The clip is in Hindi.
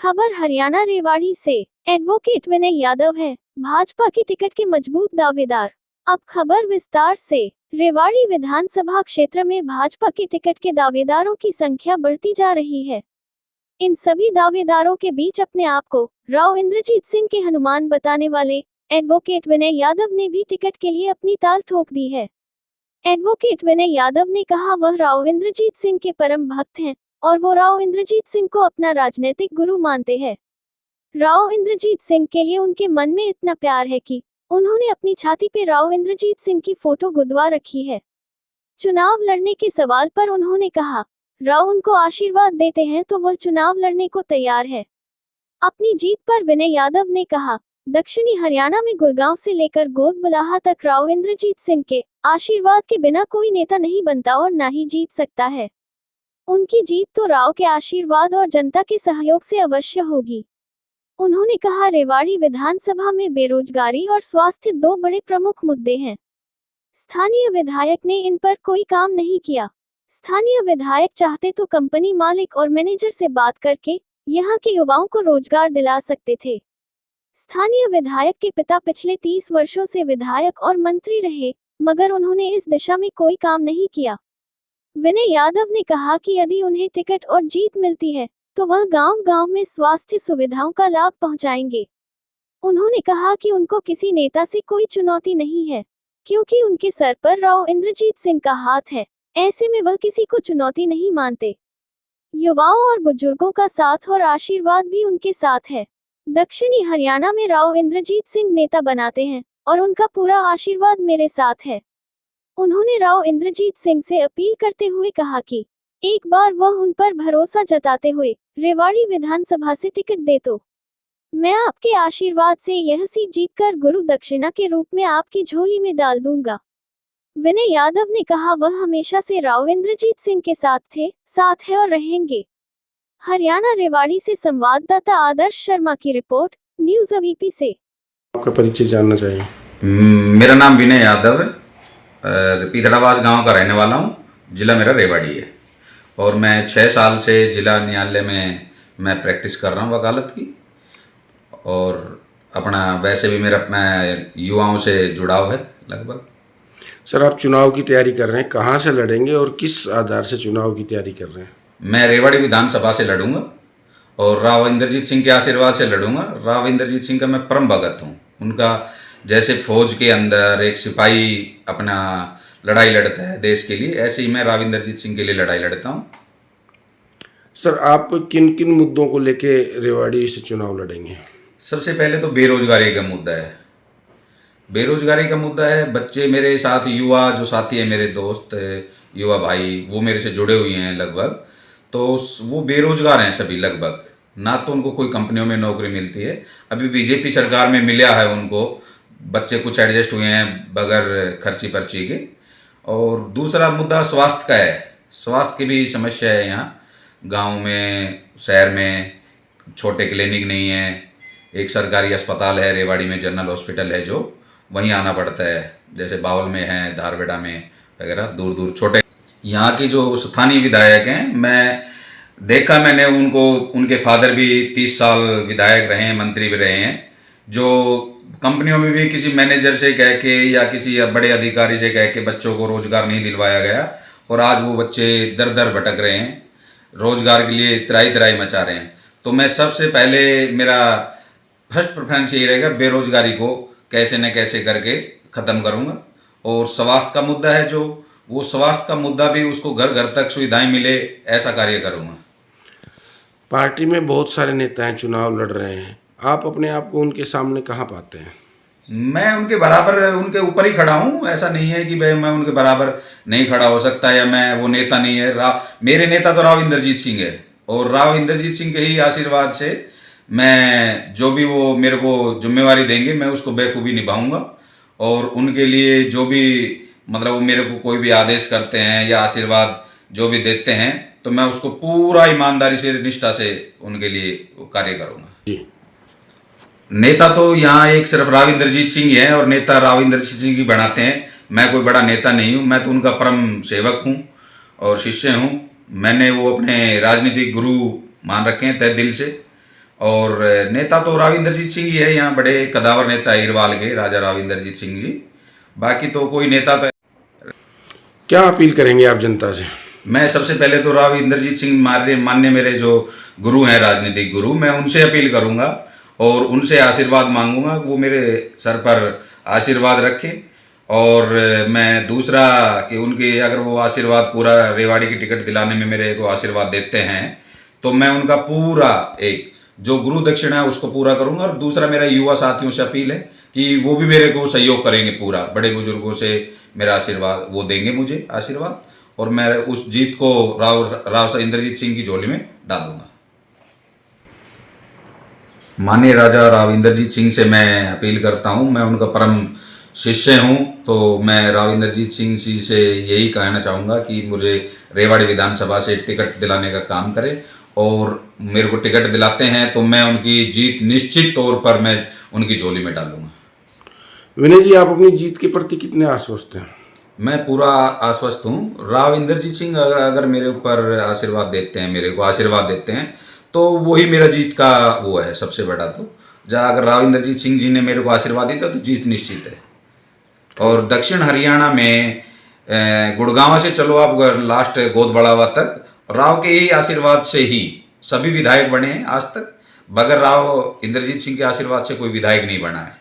खबर हरियाणा रेवाड़ी से। एडवोकेट विनय यादव है भाजपा की टिकट के मजबूत दावेदार। अब खबर विस्तार से। रेवाड़ी विधानसभा क्षेत्र में भाजपा के टिकट के दावेदारों की संख्या बढ़ती जा रही है। इन सभी दावेदारों के बीच अपने आप को राव इंद्रजीत सिंह के हनुमान बताने वाले एडवोकेट विनय यादव ने भी टिकट के लिए अपनी ताल ठोक दी है। एडवोकेट विनय यादव ने कहा वह राव इंद्रजीत सिंह के परम भक्त हैं और वो राव इंद्रजीत सिंह को अपना राजनीतिक गुरु मानते हैं। राव इंद्रजीत सिंह के लिए उनके मन में इतना प्यार है कि उन्होंने अपनी छाती पे राव इंद्रजीत सिंह की फोटो गुदवा रखी है। चुनाव लड़ने के सवाल पर उन्होंने कहा राव उनको आशीर्वाद देते हैं तो वह चुनाव लड़ने को तैयार है। अपनी जीत पर विनय यादव ने कहा दक्षिणी हरियाणा में गुड़गांव से लेकर गोदबलाहा तक राव इंद्रजीत सिंह के आशीर्वाद के बिना कोई नेता नहीं बनता और ना ही जीत सकता है। उनकी जीत तो राव के आशीर्वाद और जनता के सहयोग से अवश्य होगी। उन्होंने कहा रेवाड़ी विधानसभा में बेरोजगारी और स्वास्थ्य दो बड़े प्रमुख मुद्दे हैं। स्थानीय विधायक ने इन पर कोई काम नहीं किया। स्थानीय विधायक चाहते तो कंपनी मालिक और मैनेजर से बात करके यहाँ के युवाओं को रोजगार दिला सकते थे। स्थानीय विधायक के पिता पिछले 30 वर्षों से विधायक और मंत्री रहे, मगर उन्होंने इस दिशा में कोई काम नहीं किया। विनय यादव ने कहा कि यदि उन्हें टिकट और जीत मिलती है तो वह गांव-गांव में स्वास्थ्य सुविधाओं का लाभ पहुंचाएंगे। उन्होंने कहा कि उनको किसी नेता से कोई चुनौती नहीं है, क्योंकि उनके सर पर राव इंद्रजीत सिंह का हाथ है। ऐसे में वह किसी को चुनौती नहीं मानते। युवाओं और बुजुर्गों का साथ और आशीर्वाद भी उनके साथ है। दक्षिणी हरियाणा में राव इंद्रजीत सिंह नेता बनाते हैं और उनका पूरा आशीर्वाद मेरे साथ है। उन्होंने राव इंद्रजीत सिंह से अपील करते हुए कहा कि एक बार वह उन पर भरोसा जताते हुए रेवाड़ी विधानसभा से टिकट दे तो मैं आपके आशीर्वाद से यह सीट जीतकर गुरु दक्षिणा के रूप में आपकी झोली में डाल दूंगा। विनय यादव ने कहा वह हमेशा से राव इंद्रजीत सिंह के साथ थे, साथ है और रहेंगे। हरियाणा रेवाड़ी से संवाददाता आदर्श शर्मा की रिपोर्ट, न्यूज़ अवीपी से। आपका परिचय जानना चाहिए। मेरा नाम विनय यादव है, पीतड़ावास गांव का रहने वाला हूं। जिला मेरा रेवाड़ी है और मैं 6 साल से जिला न्यायालय में मैं प्रैक्टिस कर रहा हूं वकालत की। और अपना वैसे भी मेरा युवाओं से जुड़ाव है लगभग। सर, आप चुनाव की तैयारी कर रहे हैं, कहाँ से लड़ेंगे और किस आधार से चुनाव की तैयारी कर रहे हैं? मैं रेवाड़ी विधानसभा से लड़ूंगा और राव इंद्रजीत सिंह के आशीर्वाद से लड़ूंगा। राव इंद्रजीत सिंह का मैं परम भगत हूँ। उनका जैसे फौज के अंदर एक सिपाही अपना लड़ाई लड़ता है देश के लिए, ऐसे ही मैं राव इंद्रजीत सिंह के लिए लड़ाई लड़ता हूँ। सर, आप किन किन मुद्दों को लेके रेवाड़ी से चुनाव लड़ेंगे? सबसे पहले तो बेरोजगारी का मुद्दा है। बेरोजगारी का मुद्दा है। बच्चे मेरे साथ, युवा जो साथी है, मेरे दोस्त युवा भाई, वो मेरे से जुड़े हुए हैं लगभग, तो वो बेरोजगार हैं सभी लगभग। ना तो उनको कोई कंपनियों में नौकरी मिलती है। अभी बीजेपी सरकार में मिला है उनको, बच्चे कुछ एडजस्ट हुए हैं बगैर खर्ची पर्ची के। और दूसरा मुद्दा स्वास्थ्य का है। स्वास्थ्य की भी समस्या है यहाँ गांव में, शहर में छोटे क्लिनिक नहीं है। एक सरकारी अस्पताल है रेवाड़ी में, जनरल हॉस्पिटल है, जो वहीं आना पड़ता है। जैसे बावल में है, धारवेड़ा में वगैरह, दूर दूर छोटे। यहाँ के जो स्थानीय विधायक हैं, मैंने उनको, उनके फादर भी 30 साल विधायक रहे हैं, मंत्री भी रहे हैं, जो कंपनियों में भी किसी मैनेजर से कह के या किसी बड़े अधिकारी से कह के बच्चों को रोजगार नहीं दिलवाया गया और आज वो बच्चे दर दर भटक रहे हैं, रोजगार के लिए त्राही त्राही मचा रहे हैं। तो मैं सबसे पहले, मेरा फर्स्ट प्रेफरेंस यही रहेगा, बेरोजगारी को कैसे न कैसे करके ख़त्म करूँगा। और स्वास्थ्य का मुद्दा है जो, वो स्वास्थ्य का मुद्दा भी उसको घर घर तक सुविधाएं मिले, ऐसा कार्य करूँगा। पार्टी में बहुत सारे नेता हैं, चुनाव लड़ रहे हैं, आप अपने आप को उनके सामने कहाँ पाते हैं? मैं उनके बराबर, उनके ऊपर ही खड़ा हूँ। ऐसा नहीं है कि भाई मैं उनके बराबर नहीं खड़ा हो सकता या मैं वो नेता नहीं है। मेरे नेता तो राव इंद्रजीत सिंह है और राव इंद्रजीत सिंह के ही आशीर्वाद से मैं, जो भी वो मेरे को जिम्मेवारी देंगे, मैं उसको बेखूबी निभाऊंगा। और उनके लिए जो भी, मतलब वो मेरे को कोई भी आदेश करते हैं या आशीर्वाद जो भी देते हैं, तो मैं उसको पूरा ईमानदारी से, निष्ठा से उनके लिए कार्य करूँगा। जी। नेता तो यहाँ एक सिर्फ राव इंद्रजीत सिंह ही है और नेता राव इंद्रजीत सिंह ही बनाते हैं। मैं कोई बड़ा नेता नहीं हूँ, मैं तो उनका परम सेवक हूँ और शिष्य हूँ। मैंने वो अपने राजनीतिक गुरु मान रखे हैं तहे दिल से और नेता तो राव इंद्रजीत सिंह ही है, यहाँ बड़े कदावर नेता है इरवाल के, राजा राव इंद्रजीत सिंह जी। बाकी तो कोई नेता तो क्या अपील करेंगे आप जनता से? मैं सबसे पहले तो राव इंद्रजीत सिंह मान्य मेरे जो गुरु हैं, राजनीतिक गुरु, मैं उनसे अपील करूंगा और उनसे आशीर्वाद मांगूंगा, वो मेरे सर पर आशीर्वाद रखें। और मैं दूसरा कि उनके अगर वो आशीर्वाद पूरा रेवाड़ी की टिकट दिलाने में मेरे को आशीर्वाद देते हैं तो मैं उनका पूरा एक जो गुरु दक्षिणा है उसको पूरा करूंगा। और दूसरा मेरा युवा साथियों से अपील है कि वो भी मेरे को सहयोग करेंगे, पूरा बड़े बुजुर्गों से मेरा आशीर्वाद वो देंगे मुझे आशीर्वाद, और मैं उस जीत को राव इंद्रजीत सिंह की झोली में डालूंगा। माननीय राजा राव इंद्रजीत सिंह से मैं अपील करता हूं, मैं उनका परम शिष्य हूं, तो मैं राव इंद्रजीत सिंह जी से यही कहना चाहूँगा कि मुझे रेवाड़ी विधानसभा से टिकट दिलाने का काम करें, और मेरे को टिकट दिलाते हैं तो मैं उनकी जीत निश्चित तौर पर मैं उनकी झोली में डालूंगा। विनय जी, आप अपनी जीत के प्रति कितने आश्वस्त हैं? मैं पूरा आश्वस्त हूँ। राव इंद्रजीत सिंह अगर मेरे ऊपर आशीर्वाद देते हैं, मेरे को आशीर्वाद देते हैं, तो वही मेरा जीत का वो है सबसे बड़ा। तो जहाँ अगर राव इंद्रजीत सिंह जी ने मेरे को आशीर्वाद दिया तो जीत निश्चित है। और दक्षिण हरियाणा में गुड़गांव से चलो आप लास्ट गोदबड़ावा तक, राव के ही आशीर्वाद से ही सभी विधायक बने हैं आज तक, बगैर राव इंद्रजीत सिंह के आशीर्वाद से कोई विधायक नहीं बना है।